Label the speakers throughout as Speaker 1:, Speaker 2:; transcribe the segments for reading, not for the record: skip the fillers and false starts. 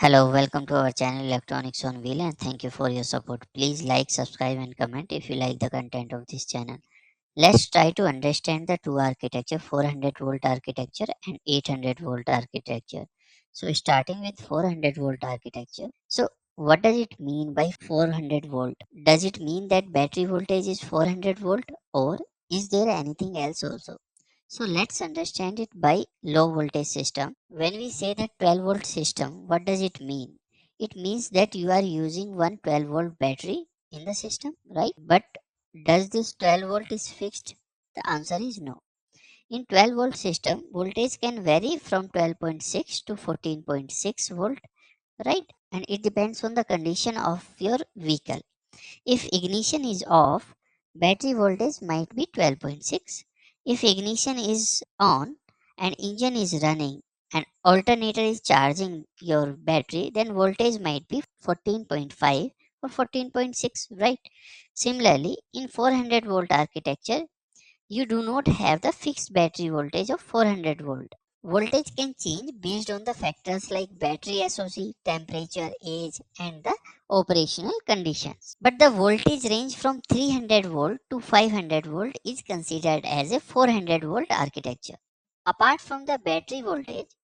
Speaker 1: Hello, welcome to our channel Electronics on Wheel and thank you for your support. Please like, subscribe and comment if you like the content of this channel. Let's try to understand the two architecture 400 volt architecture and 800 volt architecture. So starting with 400 volt architecture. So what does it mean by 400 volt? Does it mean that battery voltage is 400 volt or is there anything else also? So let's understand it by low voltage system. When we say that 12 volt system, what does it mean? It means that you are using one 12 volt battery in the system, right? But does this 12 volt is fixed? The answer is no. In 12 volt system, voltage can vary from 12.6 to 14.6 volt, right? And it depends on the condition of your vehicle. If ignition is off, battery voltage might be 12.6. If ignition is on and engine is running and alternator is charging your battery, then voltage might be 14.5 or 14.6, right? Similarly, in 400 volt architecture, you do not have the fixed battery voltage of 400 volt. Voltage can change based on the factors like battery SOC, temperature, age, and the operational conditions. But the voltage range from 300 volt to 500 volt is considered as a 400 volt architecture. Apart from the battery voltage,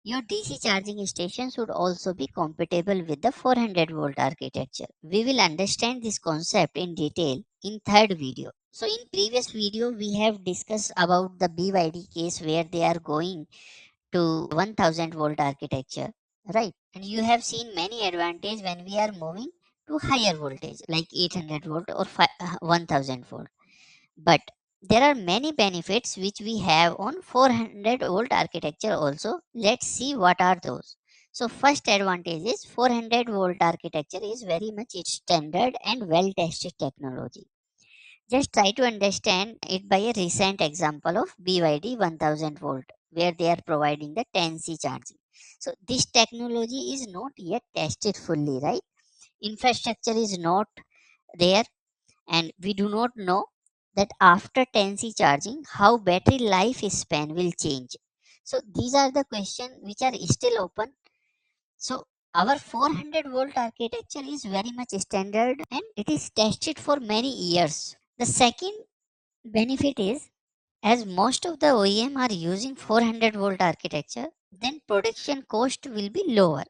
Speaker 1: your DC charging station should also be compatible with the 400 volt architecture. We will understand this concept in detail in third video. So in previous video we have discussed about the BYD case where they are going to 1000 volt architecture, right? And you have seen many advantage when we are moving to higher voltage like 800 volt or 1000 volt. But there are many benefits which we have on 400 volt architecture also. Let's see what are those. So first advantage is 400 volt architecture is very much its standard and well tested technology. Just try to understand it by a recent example of BYD 1000 volt where they are providing the 10C charging. So this technology is not yet tested fully, right? Infrastructure is not there and we do not know that after 10C charging how battery life span will change. So these are the questions which are still open. So our 400 volt architecture is very much standard and it is tested for many years. The second benefit is as most of the OEM are using 400 volt architecture, then production cost will be lower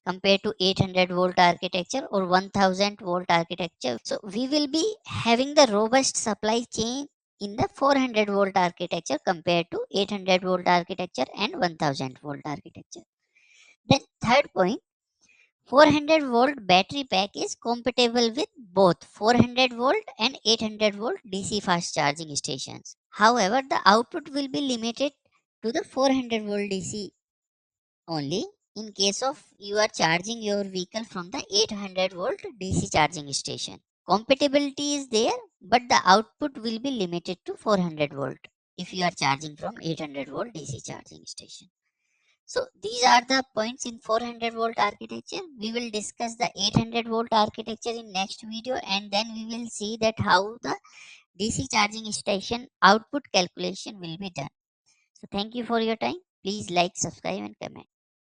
Speaker 1: compared to 800 volt architecture or 1000 volt architecture. So we will be having the robust supply chain in the 400 volt architecture compared to 800 volt architecture and 1000 volt architecture. Then third point, 400 volt battery pack is compatible with both 400 volt and 800 volt DC fast charging stations. However, the output will be limited to the 400 volt DC only in case of you are charging your vehicle from the 800 volt DC charging station. Compatibility is there, but the output will be limited to 400 volt if you are charging from 800 volt DC charging station. So these are the points in 400 volt architecture. We will discuss the 800 volt architecture in next video and then we will see that how the DC charging station output calculation will be done. So thank you for your time. Please like, subscribe and comment.